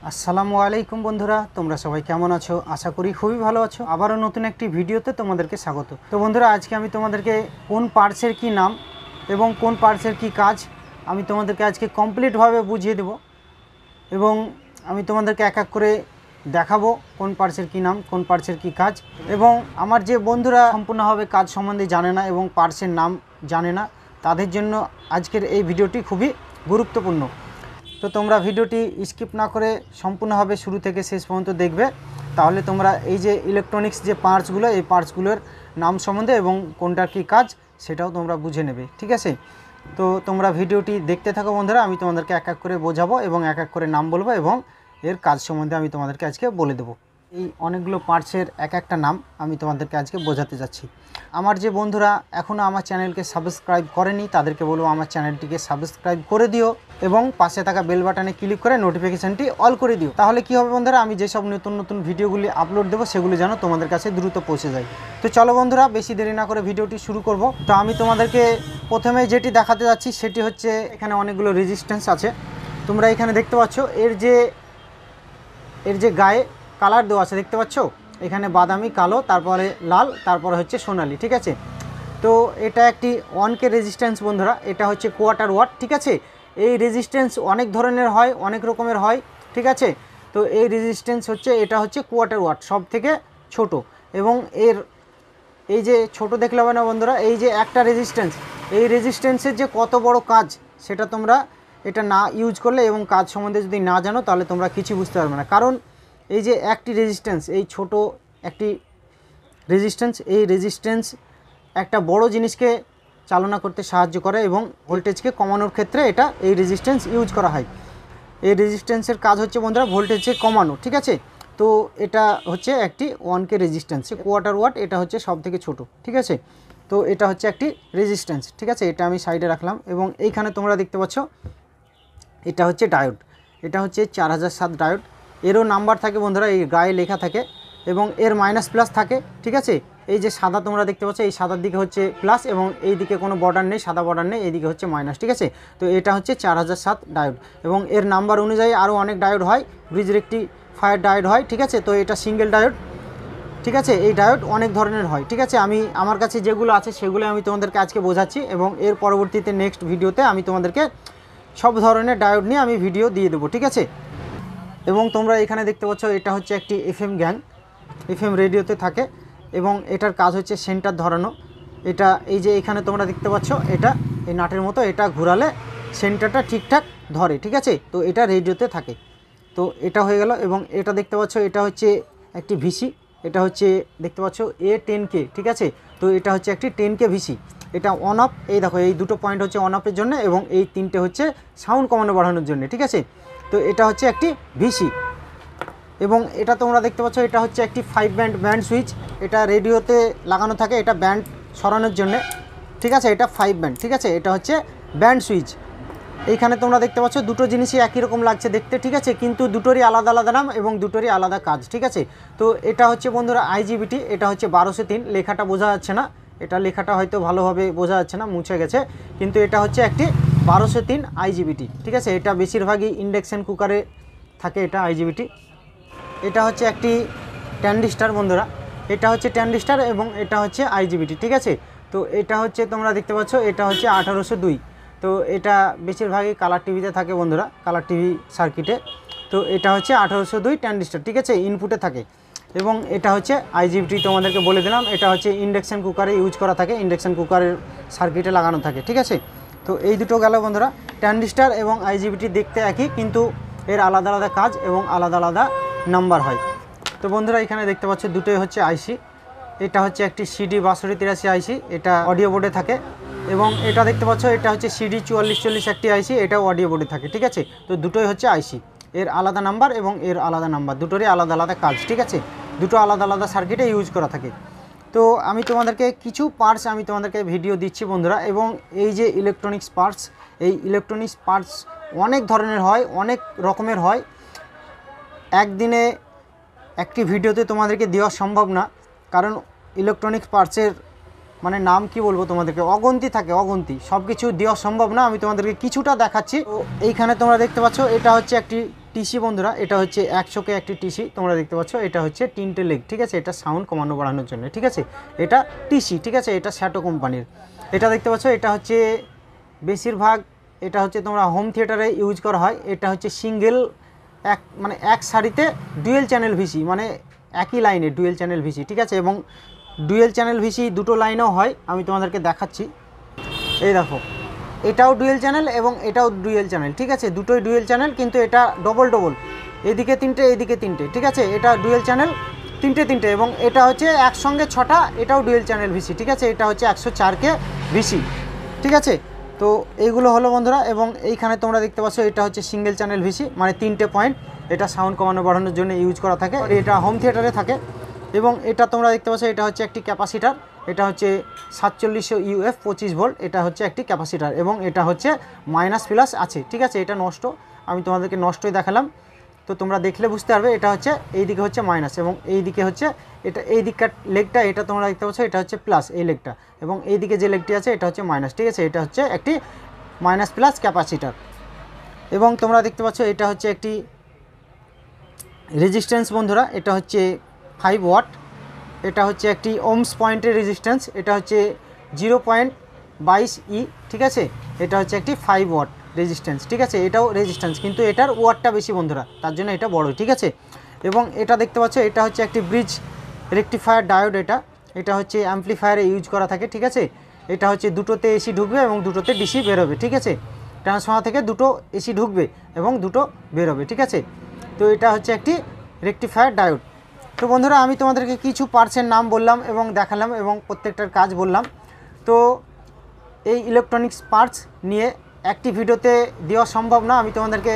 আসসালামু আলাইকুম বন্ধুরা, তোমরা সবাই কেমন আছো? আশা করি খুবই ভালো আছো। আবারও নতুন একটি ভিডিওতে তোমাদেরকে স্বাগত। তো বন্ধুরা, আজকে আমি তোমাদেরকে কোন পার্টসের কি নাম এবং কোন পার্টসের কি কাজ আমি তোমাদেরকে আজকে কমপ্লিটভাবে বুঝিয়ে দেব এবং আমি তোমাদেরকে এক এক করে দেখাবো কোন পার্টসের কি নাম, কোন পার্টসের কি কাজ। এবং আমার যে বন্ধুরা সম্পূর্ণভাবে কাজ সম্বন্ধে জানে না এবং পার্টসের নাম জানে না, তাদের জন্য আজকের এই ভিডিওটি খুবই গুরুত্বপূর্ণ। তো তোমরা ভিডিওটি স্কিপ না করে সম্পূর্ণভাবে শুরু থেকে শেষ পর্যন্ত দেখবে, তাহলে তোমরা এই যে ইলেকট্রনিক্স যে পার্টসগুলো, এই পার্টসগুলোর নাম সম্বন্ধে এবং কোনটার কী কাজ সেটাও তোমরা বুঝে নেবে। ঠিক আছে, তো তোমরা ভিডিওটি দেখতে থাকো বন্ধুরা। আমি তোমাদেরকে এক এক করে বোঝাবো এবং এক এক করে নাম বলবো এবং এর কাজ সম্বন্ধে আমি তোমাদেরকে আজকে বলে দেবো। এই অনেকগুলো পার্টসের এক একটা নাম আমি তোমাদেরকে আজকে বোঝাতে যাচ্ছি। আমার যে বন্ধুরা এখনও আমার চ্যানেলকে সাবস্ক্রাইব করেনি, তাদেরকে বলবো আমার চ্যানেলটিকে সাবস্ক্রাইব করে দিও এবং পাশে থাকা বেল বাটনে ক্লিক করে নোটিফিকেশানটি অল করে দিও। তাহলে কি হবে বন্ধুরা, আমি যেসব নতুন নতুন ভিডিওগুলি আপলোড দেবো সেগুলি যেন তোমাদের কাছে দ্রুত পৌঁছে যায়। তো চলো বন্ধুরা, বেশি দেরি না করে ভিডিওটি শুরু করব। তো আমি তোমাদেরকে প্রথমে যেটি দেখাতে যাচ্ছি সেটি হচ্ছে, এখানে অনেকগুলো রেজিস্ট্যান্স আছে। তোমরা এখানে দেখতে পাচ্ছ এর যে গায়ে কালার দেওয়া আছে, দেখতে পাচ্ছ এখানে বাদামি, কালো, তারপরে লাল, তারপরে হচ্ছে সোনালি। ঠিক আছে, তো এটা একটি 1K রেজিস্ট্যান্স বন্ধুরা, এটা হচ্ছে কোয়ার্টার ওয়াট। ঠিক আছে, এই রেজিস্ট্যান্স অনেক ধরনের হয়, অনেক রকমের হয়। ঠিক আছে, তো এই রেজিস্ট্যান্স হচ্ছে, এটা হচ্ছে কোয়ার্টার ওয়াট, সব থেকে ছোট। এবং এই যে ছোট দেখলে হবে না বন্ধুরা, এই যে একটা রেজিস্ট্যান্স, এই রেজিস্ট্যান্সের যে কত বড় কাজ সেটা তোমরা এটা না ইউজ করলে এবং কাজ সম্বন্ধে যদি না জানো তাহলে তোমরা কিছু বুঝতে পারবে না। কারণ এই যে একটি রেজিস্ট্যান্স, এই ছোট একটি রেজিস্ট্যান্স, এই রেজিস্ট্যান্স একটা বড় জিনিসকে চালনা করতে সাহায্য করে এবং ভোল্টেজকে কমানোর ক্ষেত্রে এই রেজিস্ট্যান্স ইউজ করা হয়। এই রেজিস্ট্যান্সের কাজ হচ্ছে বন্ধুরা ভোল্টেজকে কমানো। ঠিক আছে, তো এটা হচ্ছে একটি 1K রেজিস্ট্যান্স, কোয়ার্টার ওয়াট, এটা হচ্ছে সব থেকে ছোটো। ঠিক আছে, তো এটা হচ্ছে একটি রেজিস্ট্যান্স। ঠিক আছে, এটা আমি সাইডে রাখলাম এবং এইখানে তোমরা দেখতে পাচ্ছ এটা হচ্ছে ডায়োড, এটা হচ্ছে 4007 ডায়োড। এরও নাম্বার থাকে বন্ধুরা, এই গায়ে লেখা থাকে এবং এর মাইনাস প্লাস থাকে। ঠিক আছে, এই যে সাদা তোমরা দেখতে পাচ্ছ, এই সাদার দিকে হচ্ছে প্লাস এবং এই দিকে কোনো বর্ডার নেই, সাদা বর্ডার নেই, এইদিকে হচ্ছে মাইনাস। ঠিক আছে, তো এটা হচ্ছে 4007 ডায়োড এবং এর নাম্বার অনুযায়ী আরও অনেক ডায়োড হয়, ব্রিজ রেকটিফায়ার ডায়োড হয়। ঠিক আছে, তো এটা সিঙ্গেল ডায়োড। ঠিক আছে, এই ডায়োড অনেক ধরনের হয়। ঠিক আছে, আমার কাছে যেগুলো আছে সেগুলো আমি তোমাদেরকে আজকে বোঝাচ্ছি এবং এর পরবর্তীতে নেক্সট ভিডিওতে আমি তোমাদেরকে সব ধরনের ডায়োড নিয়ে আমি ভিডিও দিয়ে দেবো। ঠিক আছে, এবং তোমরা এখানে দেখতে পাচ্ছ এটা হচ্ছে একটি FM গ্যাং, FM রেডিওতে থাকে এবং এটার কাজ হচ্ছে সেন্টার ধরানো। এটা এই যে এখানে তোমরা দেখতে পাচ্ছ, এটা এই নাটের মতো, এটা ঘোরালে সেন্টারটা ঠিকঠাক ধরে। ঠিক আছে, তো এটা রেডিওতে থাকে। তো এটা হয়ে গেল এবং এটা দেখতে পাচ্ছ, এটা হচ্ছে একটি ভিসি, এটা হচ্ছে দেখতে পাচ্ছ A10K। ঠিক আছে, তো এটা হচ্ছে একটি 10K ভিসি, এটা অন অফ, এই দেখো এই দুটো পয়েন্ট হচ্ছে অন অফের জন্য এবং এই তিনটে হচ্ছে সাউন্ড কমানো বাড়ানোর জন্য। ঠিক আছে, তো এটা হচ্ছে একটি ভিসি এবং এটা তোমরা দেখতে পাচ্ছ, এটা হচ্ছে একটি 5 ব্যান্ড সুইচ, এটা রেডিওতে লাগানো থাকে, এটা ব্যান্ড সরানোর জন্য। ঠিক আছে, এটা 5 ব্যান্ড। ঠিক আছে, এটা হচ্ছে ব্যান্ড সুইচ। এইখানে তোমরা দেখতে পাচ্ছ দুটো জিনিসই একই রকম লাগছে দেখতে। ঠিক আছে, কিন্তু দুটোরই আলাদা আলাদা নাম এবং দুটোরই আলাদা কাজ। ঠিক আছে, তো এটা হচ্ছে বন্ধুরা IGBT, এটা হচ্ছে 1203, লেখাটা বোঝা যাচ্ছে না, এটা লেখাটা হয়তো ভালোভাবে বোঝা যাচ্ছে না, মুছে গেছে, কিন্তু এটা হচ্ছে একটি 1203 IGBT। ঠিক আছে, এটা বেশিরভাগই ইন্ডাকশান কুকারে থাকে, এটা IGBT। এটা হচ্ছে একটি ট্যান্ডিস্টার বন্ধুরা, এটা হচ্ছে ট্যান্ডিস্টার এবং এটা হচ্ছে IGBT। ঠিক আছে, তো এটা হচ্ছে তোমরা দেখতে পাচ্ছ, এটা হচ্ছে 1802, তো এটা বেশিরভাগই কালার টিভিতে থাকে বন্ধুরা, কালার টিভি সার্কিটে। তো এটা হচ্ছে 1802 ট্যান্ডিস্টার। ঠিক আছে, ইনপুটে থাকে এবং এটা হচ্ছে IGBT, তোমাদেরকে বলে দিলাম, এটা হচ্ছে ইন্ডাকশান কুকারে ইউজ করা থাকে, ইন্ডাকশান কুকারের সার্কিটে লাগানো থাকে। ঠিক আছে, তো এই দুটো গেল বন্ধুরা, ট্যান্ডিস্টার এবং IGBT দেখতে একই, কিন্তু এর আলাদা আলাদা কাজ এবং আলাদা আলাদা নাম্বার হয়। তো বন্ধুরা এখানে দেখতে পাচ্ছ দুটোই হচ্ছে আইসি, এটা হচ্ছে একটি CD6283 আইসি, এটা অডিও বোর্ডে থাকে এবং এটা দেখতে পাচ্ছ, এটা হচ্ছে CD4440 একটি আইসি, এটাও অডিও বোর্ডে থাকে। ঠিক আছে, তো দুটোই হচ্ছে আইসি, এর আলাদা নাম্বার এবং এর আলাদা নাম্বার, দুটোরই আলাদা আলাদা কাজ। ঠিক আছে, দুটো আলাদা আলাদা সার্কিটে ইউজ করা থাকে। তো আমি তোমাদেরকে কিছু পার্টস আমি তোমাদেরকে ভিডিও দিচ্ছি বন্ধুরা, এবং এই যে ইলেকট্রনিক্স পার্টস, এই ইলেকট্রনিক্স পার্টস অনেক ধরনের হয়, অনেক রকমের হয়। একদিনে একটি ভিডিওতে তোমাদেরকে দেওয়া সম্ভব না, কারণ ইলেকট্রনিক্স পার্টসের মানে নাম কি বলবো তোমাদেরকে, অগন্তি থাকে, অগন্তি, সব কিছু দেওয়া সম্ভব না। আমি তোমাদেরকে কিছুটা দেখাচ্ছি। তো এইখানে তোমরা দেখতে পাচ্ছ, এটা হচ্ছে একটি টিসি বন্ধুরা, এটা হচ্ছে 100K একটি টিসি, তোমরা দেখতে পাচ্ছ। এটা হচ্ছে 3টে লেগ, ঠিক আছে, এটা সাউন্ড কমানো বাড়ানোর জন্য, ঠিক আছে। এটা টিসি, ঠিক আছে, এটা শ্যাটো কোম্পানির। এটা দেখতে পাচ্ছ, এটা হচ্ছে বেশিরভাগ এটা হচ্ছে তোমরা হোম থিয়েটারে ইউজ করা হয়। এটা হচ্ছে সিঙ্গেল মানে এক সারিতে ডুয়েল চ্যানেল ভিসি, মানে একই লাইনে ডুয়েল চ্যানেল ভিসি, ঠিক আছে। এবং ডুয়েল চ্যানেল ভিসি দুটো লাইনেও হয়, আমি তোমাদেরকে দেখাচ্ছি। এই দেখো, এটাও ডুয়েল চ্যানেল এবং এটাও ডুয়েল চ্যানেল, ঠিক আছে, দুটোই ডুয়েল চ্যানেল, কিন্তু এটা ডবল এদিকে 3টে এদিকে 3টে, ঠিক আছে। এটা ডুয়েল চ্যানেল 3টে এবং এটা হচ্ছে একসঙ্গে 6টা, এটাও ডুয়েল চ্যানেল ভিসি, ঠিক আছে। এটা হচ্ছে 104K ভিসি, ঠিক আছে। তো এইগুলো হলো বন্ধুরা। এবং এইখানে তোমরা দেখতে পাচ্ছ, এটা হচ্ছে সিঙ্গেল চ্যানেল ভিসি, মানে 3টে পয়েন্ট। এটা সাউন্ড কমানো বাড়ানোর জন্য ইউজ করা থাকে, এটা হোম থিয়েটারে থাকে। এবং এটা তোমরা দেখতে পাচ্ছ, এটা হচ্ছে একটি ক্যাপাসিটার, এটা হচ্ছে 4700 UF 25 ভোল্ট, এটা হচ্ছে একটি ক্যাপাসিটার। এবং এটা হচ্ছে মাইনাস প্লাস আছে, ঠিক আছে। এটা নষ্ট, আমি তোমাদেরকে নষ্টই দেখালাম, তো তোমরা দেখলে বুঝতে পারবে। এটা হচ্ছে এই দিকে হচ্ছে মাইনাস এবং এই দিকে হচ্ছে এটা, এই দিককার লেগটা এটা তোমরা দেখতে পাচ্ছ, এটা হচ্ছে প্লাস এই লেগটা, এবং এই দিকে যে লেগটি আছে এটা হচ্ছে মাইনাস, ঠিক আছে। এটা হচ্ছে একটি মাইনাস প্লাস ক্যাপাসিটার। এবং তোমরা দেখতে পাচ্ছ, এটা হচ্ছে একটি রেজিস্ট্যান্স বন্ধুরা, এটা হচ্ছে 5 ওয়াট। এটা হচ্ছে একটি ওমস পয়েন্টের রেজিস্ট্যান্স, এটা হচ্ছে 0.22 ই, ঠিক আছে। এটা হচ্ছে একটি 5 ওয়াট রেজিস্ট্যান্স, ঠিক আছে। এটাও রেজিস্ট্যান্স, কিন্তু এটার ওয়াটটা বেশি বন্ধুরা, তার জন্য এটা বড়, ঠিক আছে। এবং এটা দেখতে পাচ্ছ, এটা হচ্ছে একটি ব্রিজ রেকটিফায়ার ডায়োড। এটা হচ্ছে অ্যাম্পলিফায়ারে ইউজ করা থাকে, ঠিক আছে। এটা হচ্ছে দুটোতে এসি ঢুকবে এবং দুটোতে ডিসি বেরোবে, ঠিক আছে। ট্রান্সফর্মার থেকে দুটো এসি ঢুকবে এবং দুটো বেরোবে, ঠিক আছে। তো এটা হচ্ছে একটি রেকটিফায়ার ডায়োড। তো বন্ধুরা, আমি তোমাদেরকে কিছু পার্টসের নাম বললাম এবং দেখালাম এবং প্রত্যেকটার কাজ বললাম। তো এই ইলেকট্রনিক্স পার্টস নিয়ে একটি ভিডিওতে দেওয়া সম্ভব না, আমি তোমাদেরকে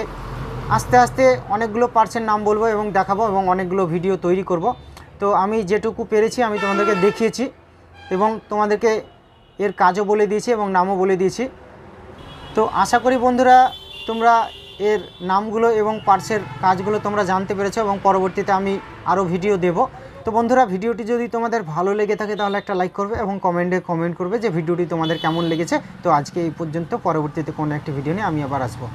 আস্তে আস্তে অনেকগুলো পার্টসের নাম বলবো এবং দেখাবো এবং অনেকগুলো ভিডিও তৈরি করব। তো আমি যেটুকু পেরেছি আমি তোমাদেরকে দেখিয়েছি এবং তোমাদেরকে এর কাজও বলে দিয়েছি এবং নামও বলে দিয়েছি। তো আশা করি বন্ধুরা তোমরা এর নামগুলো এবং পার্টসের কাজগুলো তোমরা জানতে পেরেছো এবং পরবর্তীতে আমি আরও ভিডিও দেব। তো বন্ধুরা, ভিডিওটি যদি তোমাদের ভালো লেগে থাকে তাহলে একটা লাইক করবে এবং কমেন্টে কমেন্ট করবে যে ভিডিওটি তোমাদের কেমন লেগেছে। তো আজকে এই পর্যন্ত, পরবর্তীতে কোনো একটি ভিডিও নিয়ে আমি আবার আসবো।